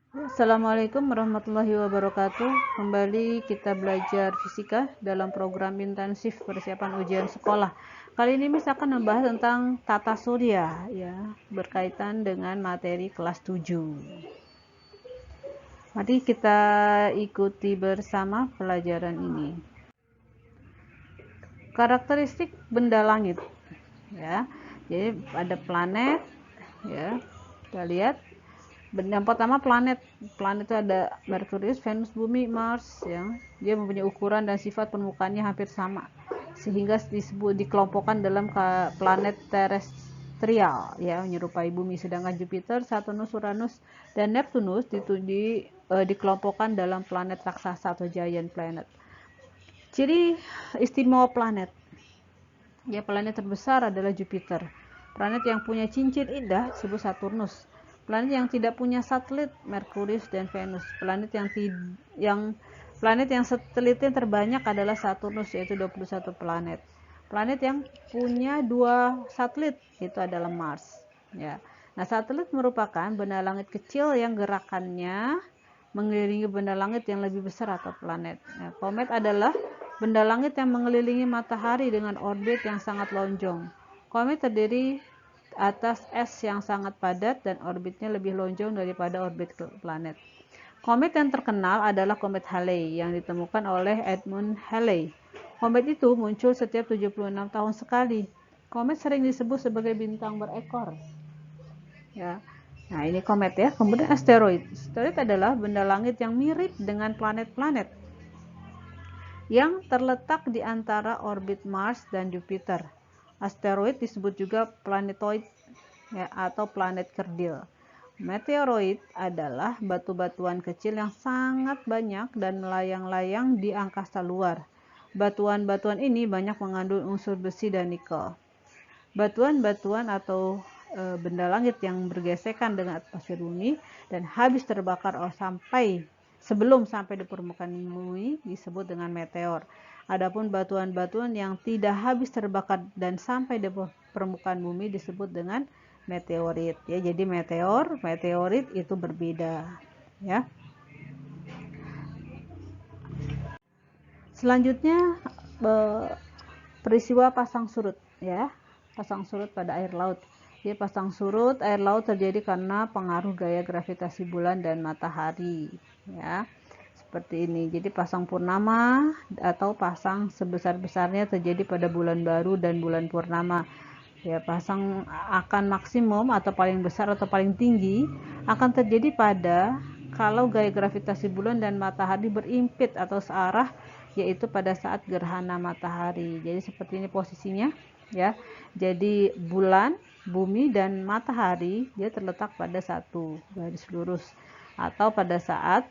Assalamualaikum warahmatullahi wabarakatuh. Kembali kita belajar fisika dalam program intensif persiapan ujian sekolah. Kali ini Miss akan membahas tentang tata surya ya, berkaitan dengan materi kelas 7. Mari kita ikuti bersama pelajaran ini. Karakteristik benda langit ya. Jadi ada planet ya. Kita lihat yang pertama planet itu ada Merkurius, Venus, Bumi, Mars ya. Dia mempunyai ukuran dan sifat permukaannya hampir sama sehingga disebut dikelompokkan dalam planet terestrial ya, menyerupai Bumi. Sedangkan Jupiter, Saturnus, Uranus dan Neptunus dikelompokkan dalam planet raksasa atau giant planet. Ciri istimewa planet ya, planet terbesar adalah Jupiter. Planet yang punya cincin indah disebut Saturnus. Planet yang tidak punya satelit Merkurius dan Venus. Planet yang satelitnya terbanyak adalah Saturnus, yaitu 21 planet. Planet yang punya 2 satelit itu adalah Mars ya. Nah, satelit merupakan benda langit kecil yang gerakannya mengelilingi benda langit yang lebih besar atau planet. Nah, komet adalah benda langit yang mengelilingi matahari dengan orbit yang sangat lonjong. Komet terdiri atas es yang sangat padat dan orbitnya lebih lonjong daripada orbit planet. Komet yang terkenal adalah komet Halley yang ditemukan oleh Edmund Halley. Komet itu muncul setiap 76 tahun sekali. Komet sering disebut sebagai bintang berekor. Ya. Nah, ini komet ya. Kemudian asteroid. Asteroid adalah benda langit yang mirip dengan planet-planet yang terletak di antara orbit Mars dan Jupiter. Asteroid disebut juga planetoid ya, atau planet kerdil. Meteoroid adalah batu-batuan kecil yang sangat banyak dan melayang-layang di angkasa luar. Batuan-batuan ini banyak mengandung unsur besi dan nikel. Batuan-batuan atau benda langit yang bergesekan dengan atmosfer bumi dan habis terbakar sebelum sampai di permukaan bumi disebut dengan meteor. Adapun batuan-batuan yang tidak habis terbakar dan sampai di permukaan bumi disebut dengan meteorit ya. Jadi meteorit itu berbeda ya. Selanjutnya peristiwa pasang surut ya. Pasang surut pada air laut. Jadi pasang surut air laut terjadi karena pengaruh gaya gravitasi bulan dan matahari ya. Seperti ini. Jadi pasang purnama atau pasang sebesar-besarnya terjadi pada bulan baru dan bulan purnama. Ya, pasang akan maksimum atau paling besar atau paling tinggi akan terjadi kalau gaya gravitasi bulan dan matahari berimpit atau searah, yaitu pada saat gerhana matahari. Jadi seperti ini posisinya ya. Jadi bulan, bumi dan matahari dia terletak pada satu garis lurus atau pada saat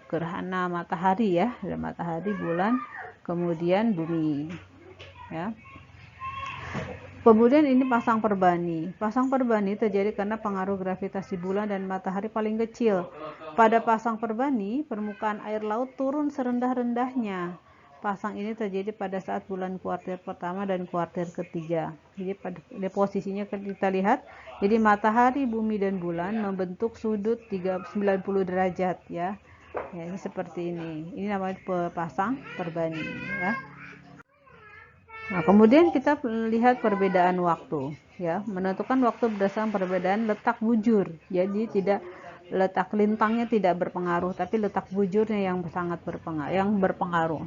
gerhana matahari ya, ada matahari, bulan, kemudian bumi ya. Kemudian ini pasang perbani. Pasang perbani terjadi karena pengaruh gravitasi bulan dan matahari paling kecil. Pada pasang perbani, permukaan air laut turun serendah-rendahnya. Pasang ini terjadi pada saat bulan kuartil pertama dan kuartil ketiga. Jadi pada posisinya kita lihat, jadi matahari, bumi dan bulan membentuk sudut 90 derajat ya. Ya, ini seperti ini. Ini namanya pasang perbani ya. Nah, kemudian kita lihat perbedaan waktu ya. Menentukan waktu berdasarkan perbedaan letak bujur. Jadi tidak letak lintangnya tidak berpengaruh, tapi letak bujurnya yang sangat berpengaruh.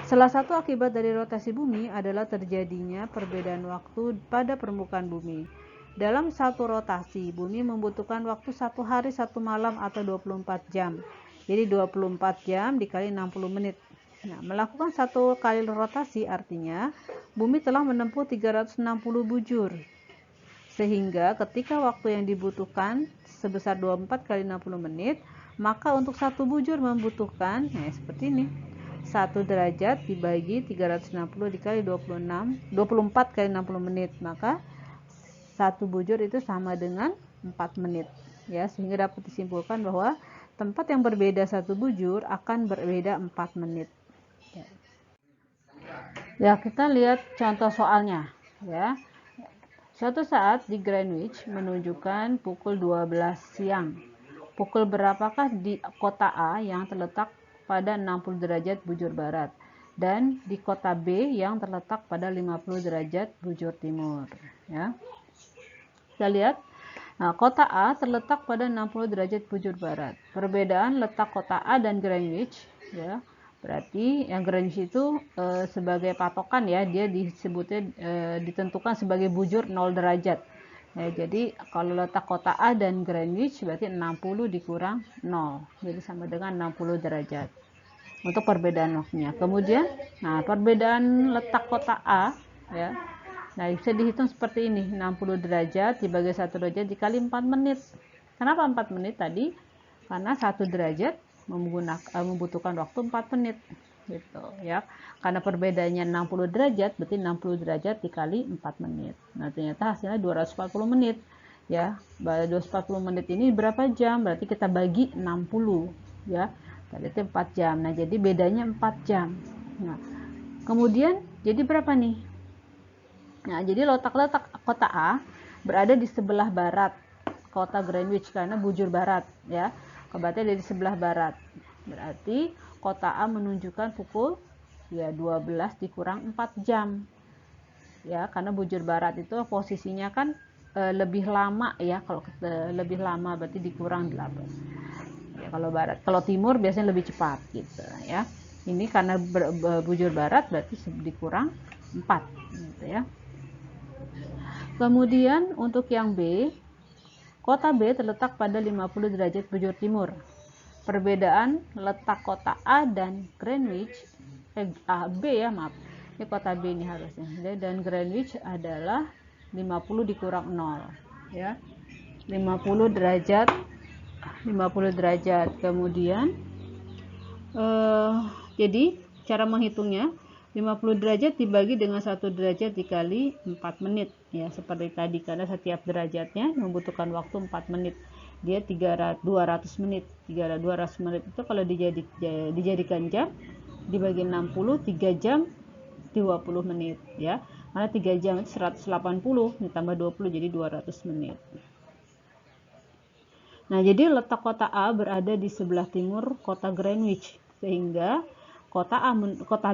Salah satu akibat dari rotasi bumi adalah terjadinya perbedaan waktu pada permukaan bumi. Dalam satu rotasi, bumi membutuhkan waktu 1 hari 1 malam atau 24 jam. Jadi 24 jam dikali 60 menit. Nah, melakukan satu kali rotasi artinya bumi telah menempuh 360 bujur. Sehingga ketika waktu yang dibutuhkan sebesar 24 kali 60 menit, maka untuk satu bujur membutuhkan seperti ini. 1 derajat dibagi 360 dikali 24 kali 60 menit, maka satu bujur itu sama dengan 4 menit ya, sehingga dapat disimpulkan bahwa tempat yang berbeda satu bujur akan berbeda 4 menit ya. Kita lihat contoh soalnya ya. Suatu saat di Greenwich menunjukkan pukul 12 siang. pukul berapakah di kota A yang terletak pada 60 derajat bujur barat dan di kota B yang terletak pada 50 derajat bujur timur, ya. Kita lihat. Nah, kota A terletak pada 60 derajat bujur barat. Perbedaan letak kota A dan Greenwich, ya. Berarti yang Greenwich itu sebagai patokan, ya, dia disebutnya ditentukan sebagai bujur 0 derajat. Ya, jadi kalau letak kota A dan Greenwich berarti 60 dikurang 0. Jadi sama dengan 60 derajat. Untuk perbedaan waktunya. Kemudian, nah, perbedaan letak kota A, ya. Nah, bisa dihitung seperti ini, 60 derajat dibagi 1 derajat dikali 4 menit. Kenapa 4 menit tadi? Karena 1 derajat membutuhkan waktu 4 menit. Gitu, ya. Karena perbedaannya 60 derajat, berarti 60 derajat dikali 4 menit. Nah, ternyata hasilnya 240 menit. Ya, 240 menit ini berapa jam? Berarti kita bagi 60, ya. Berarti 4 jam. Nah, jadi bedanya 4 jam. Nah, kemudian jadi berapa nih? Nah, jadi letak kota A berada di sebelah barat kota Greenwich karena bujur barat, ya. Berarti ada di sebelah barat. Berarti kota A menunjukkan pukul, ya, 12 dikurang 4 jam. Ya, karena bujur barat itu posisinya kan lebih lama, ya. Kalau lebih lama berarti dikurang 8. Ya, kalau barat, kalau timur biasanya lebih cepat gitu, ya. Ini karena bujur barat berarti dikurang 4 gitu, ya. Kemudian untuk yang B, kota B terletak pada 50 derajat bujur timur. Perbedaan letak kota A dan Greenwich, B, ya, maaf. Ini kota B ini harusnya. Dan Greenwich adalah 50 dikurang 0, ya. 50 derajat. Kemudian jadi cara menghitungnya 50 derajat dibagi dengan 1 derajat dikali 4 menit, ya, seperti tadi, karena setiap derajatnya membutuhkan waktu 4 menit. Dia 200 menit. 200 menit itu kalau dijadikan jam dibagi 60, 3 jam 20 menit, ya. Karena 3 jam itu 180 ditambah 20 jadi 200 menit. Nah, jadi letak kota A berada di sebelah timur kota Greenwich, sehingga kota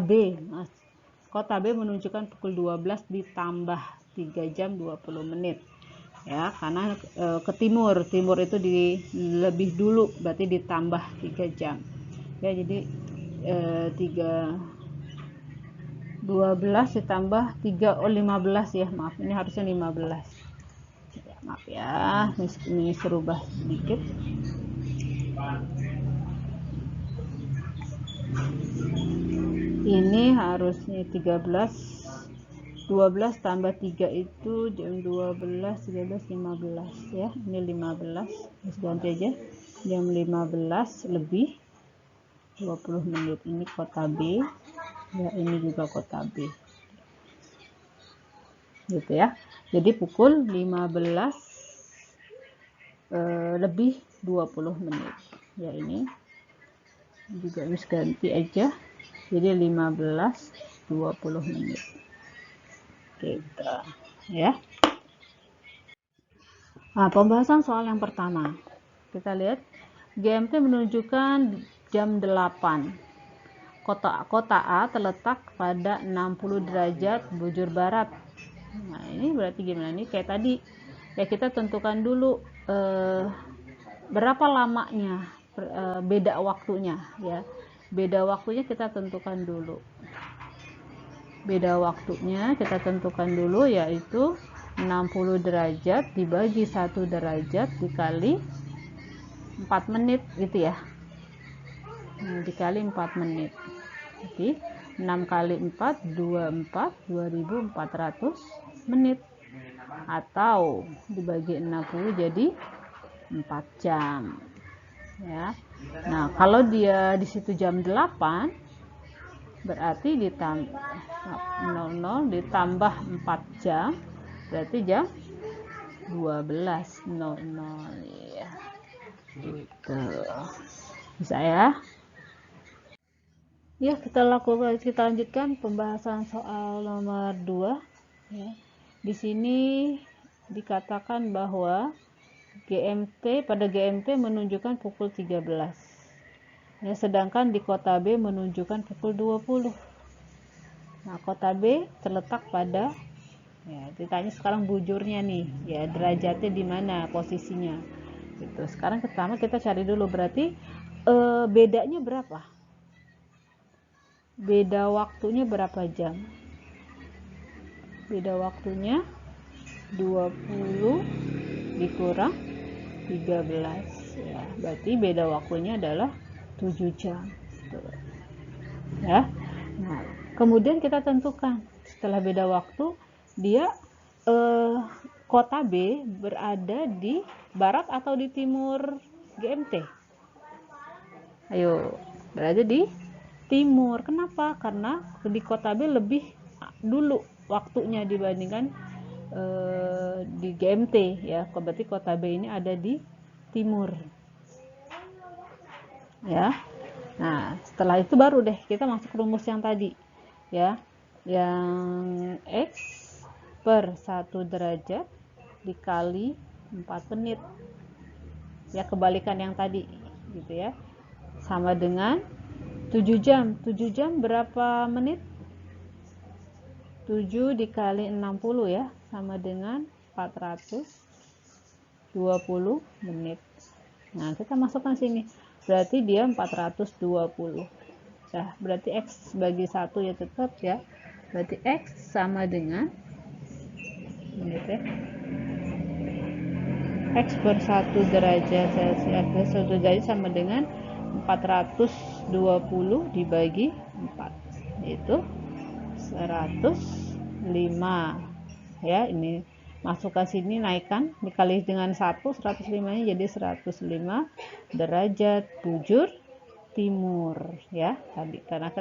B menunjukkan pukul 12 ditambah 3 jam 20 menit. Ya, karena ke timur itu lebih dulu, berarti ditambah 3 jam. Ya, jadi 12 ditambah 3, 15, ya, maaf, ini harusnya 15. Ya, maaf ya, ini serubah sedikit. Ini harusnya 12 tambah 3 itu jam 12, 13, 15, ya. Ini 15, terus ganti aja jam 15 lebih 20 menit. Ini kota B, ya, ini juga kota B, gitu, ya. Jadi pukul 15 lebih 20 menit, ya. Ini juga harus ganti aja, jadi 15 20 menit gitu, ya. Nah, pembahasan soal yang pertama, kita lihat GMT menunjukkan jam 8. Kota A terletak pada 60 derajat bujur barat. Nah, ini berarti gimana nih? Kayak tadi, ya, kita tentukan dulu berapa lamanya beda waktunya, ya. Beda waktunya kita tentukan dulu. Yaitu 60 derajat dibagi 1 derajat dikali 4 menit, gitu, ya. Nah, dikali 4 menit. Jadi 6 kali 4 24, 2400 menit, atau dibagi 60 jadi 4 jam, ya. Nah, kalau dia di situ jam 8 berarti ditambah 00 ditambah 4 jam berarti jam 12.00, ya. Gitu. Bisa, ya. Ya, kita lanjutkan pembahasan soal nomor 2, ya. Di sini dikatakan bahwa pada GMT menunjukkan pukul 13. Ya, sedangkan di kota B menunjukkan pukul 20. Nah, kota B terletak pada, ya, ditanya sekarang bujurnya nih, ya derajatnya di mana posisinya. Gitu. Sekarang pertama kita cari dulu berarti bedanya berapa? Beda waktunya berapa jam? Beda waktunya 20 dikurang 13, ya. Berarti beda waktunya adalah 7 jam. Ya. Nah, kemudian kita tentukan setelah beda waktu dia kota B berada di barat atau di timur GMT? Ayo, berada di timur. Kenapa? Karena di kota B lebih dulu waktunya dibandingkan di GMT, ya. Berarti kota B ini ada di timur, ya. Nah, setelah itu baru deh kita masuk rumus yang tadi, ya, yang X per 1 derajat dikali 4 menit, ya, kebalikan yang tadi, gitu ya, sama dengan 7 jam. 7 jam berapa menit? 7 dikali 60, ya, sama dengan 420 menit. Nah, kita masukkan sini, berarti dia 420. Nah, berarti X bagi 1 ya tetap, ya. Berarti X sama dengan menit, ya. X per 1 derajat Celcius 1 derajat sama dengan 420 dibagi 4, yaitu 105, ya. Ini masukkan sini, naikkan, dikali dengan 1, 105-nya jadi 105 derajat bujur timur, ya. Tadi karena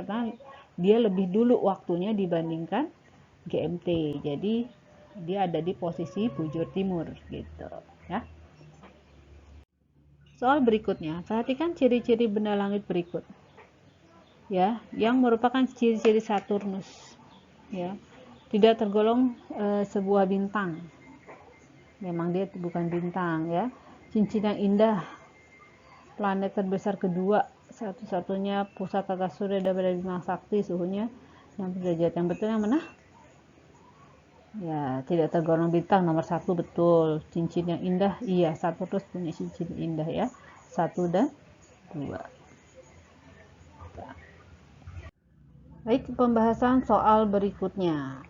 dia lebih dulu waktunya dibandingkan GMT, jadi dia ada di posisi bujur timur, gitu, ya. Soal berikutnya, perhatikan ciri-ciri benda langit berikut, ya, yang merupakan ciri-ciri Saturnus, ya. Tidak tergolong sebuah bintang. Memang dia bukan bintang, ya. Cincin yang indah, planet terbesar kedua, satu-satunya pusat tata surya dari Bima Sakti, suhunya 60 derajat. Yang betul yang mana? Ya, tidak tergolong bintang, nomor 1 betul. Cincin yang indah, iya, Saturnus punya cincin indah, ya. 1 dan 2. Baik, pembahasan soal berikutnya,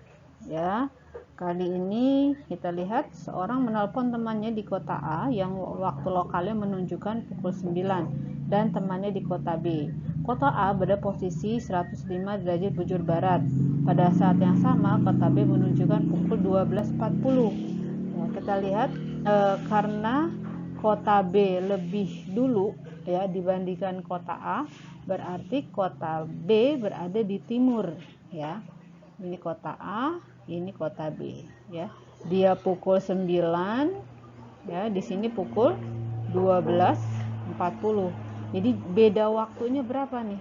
ya. Kali ini kita lihat seorang menelpon temannya di kota A yang waktu lokalnya menunjukkan pukul 9 dan temannya di kota B. Kota A berada posisi 105 derajat bujur barat. Pada saat yang sama kota B menunjukkan pukul 12.40. Ya, kita lihat karena kota B lebih dulu, ya, dibandingkan kota A, berarti kota B berada di timur, ya. Ini kota A, ini kota B, ya. Dia pukul 9, ya, di sini pukul 12.40. Jadi beda waktunya berapa nih?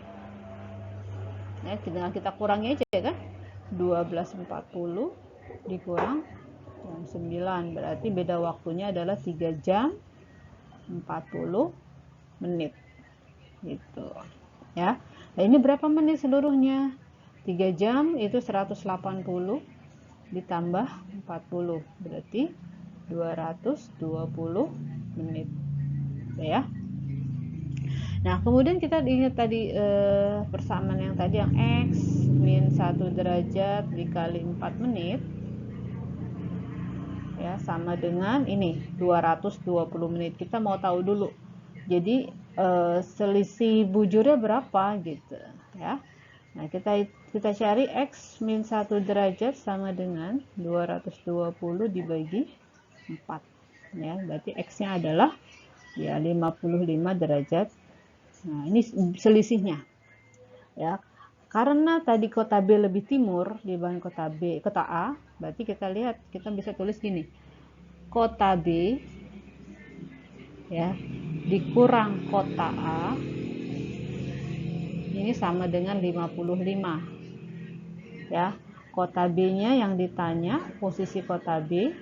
Ya, tinggal kita kurangi aja, kan. 12.40 dikurang jam 9, berarti beda waktunya adalah 3 jam 40 menit. Gitu, ya. Nah, ini berapa menit seluruhnya? 3 jam itu 180 ditambah 40, berarti 220 menit, ya. Nah, kemudian kita ingat tadi persamaan yang tadi, yang X min 1 derajat dikali 4 menit, ya, sama dengan ini 220 menit. Kita mau tahu dulu, jadi selisih bujurnya berapa, gitu, ya. Nah, kita cari X min 1 derajat sama dengan 220 dibagi 4, ya. Berarti X-nya adalah, ya, 55 derajat. Nah, ini selisihnya, ya. Karena tadi kota B lebih timur dibanding kota A, berarti kita lihat, kita bisa tulis gini. Kota B, ya, dikurang kota A, ini sama dengan 55, ya. Kota B-nya yang ditanya, posisi kota B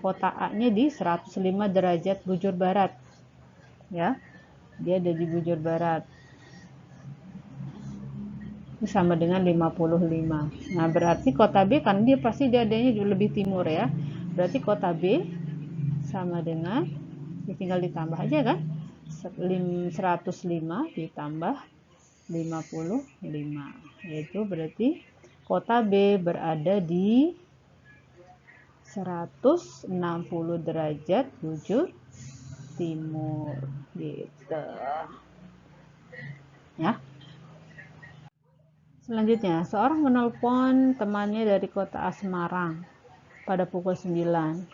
kota A-nya di 105 derajat bujur barat. Ya, dia ada di bujur barat. Ini sama dengan 55. Nah, berarti kota B kan dia pasti dia adanya lebih timur ya. Berarti kota B sama dengan, tinggal ditambah aja kan, 105 ditambah 55, yaitu berarti kota B berada di 160 derajat bujur timur gitu ya. Selanjutnya, seorang menelpon temannya dari kota A Semarang pada pukul 9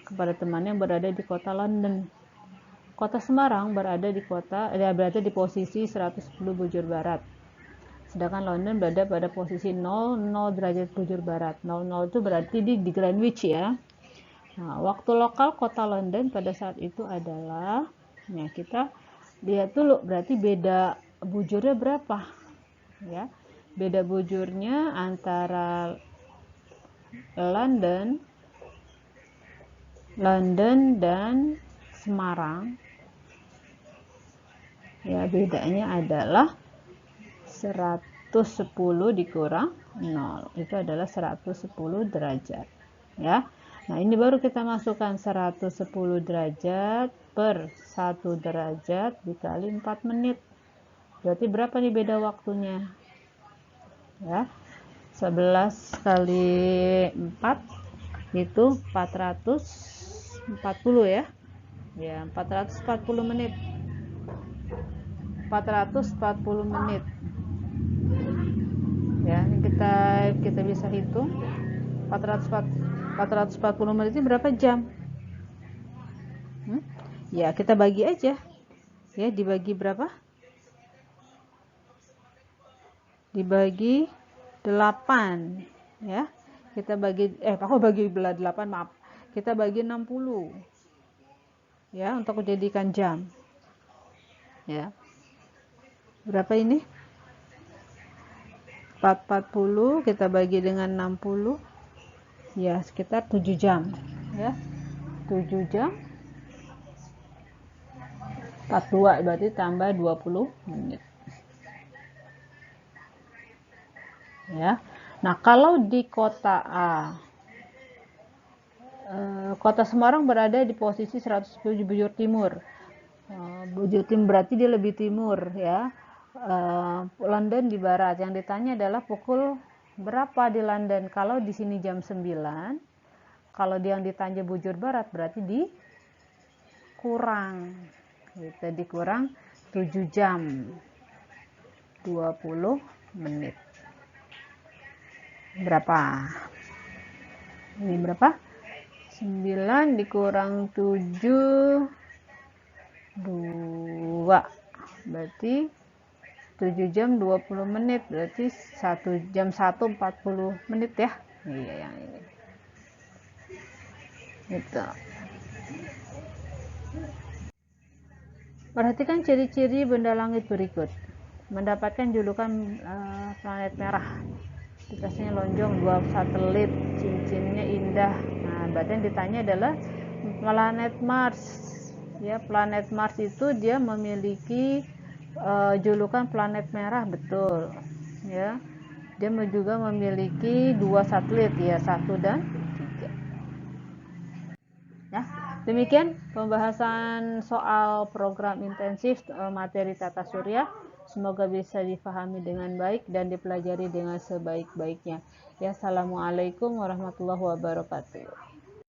kepada temannya yang berada di kota London. Kota Semarang berada di posisi 110 bujur barat. Sedangkan London berada pada posisi 00 derajat bujur barat. 00 itu berarti di Greenwich ya. Nah, waktu lokal kota London pada saat itu adalah, nah kita lihat dulu berarti beda bujurnya berapa ya. Beda bujurnya antara London dan Semarang ya, bedanya adalah 110 dikurang 0, itu adalah 110 derajat ya. Nah, ini baru kita masukkan 110 derajat per 1 derajat dikali 4 menit. Berarti berapa nih beda waktunya? Ya, 11 kali 4 itu 440 ya. Ya, 440 menit. 440 menit. Ya, ini kita bisa hitung 440 menit ini berapa jam? Ya, kita bagi aja. Ya, dibagi berapa? Dibagi 8 ya. Kita bagi aku bagi 8, maaf. Kita bagi 60 ya untuk dijadikan jam. Ya. Berapa ini? 440 kita bagi dengan 60 ya sekitar 7 jam ya. 7 jam 42 berarti tambah 20 menit. Ya. Nah, kalau di kota A, kota Semarang berada di posisi 110 bujur timur. Bujur timur berarti dia lebih timur ya. London di barat. Yang ditanya adalah pukul berapa di London. Kalau di sini jam 9, kalau dia yang ditanya bujur barat berarti dikurang. Gitu, dikurang 7 jam 20 menit. Berapa? Ini berapa? 9 dikurang 7 2 berarti 7 jam 20 menit, berarti 1 jam 1 40 menit ya. Iya, yang ini gitu. Perhatikan ciri-ciri benda langit berikut. Mendapatkan julukan planet merah, dikasihnya lonjong, 2 satelit, cincinnya indah. Nah, berarti yang ditanya adalah planet Mars ya. Planet Mars itu dia memiliki julukan planet merah, betul ya. Dia juga memiliki 2 satelit ya, 1 dan 3 ya. Demikian pembahasan soal program intensif materi tata surya. Semoga bisa difahami dengan baik dan dipelajari dengan sebaik-baiknya ya. Assalamualaikum warahmatullahi wabarakatuh.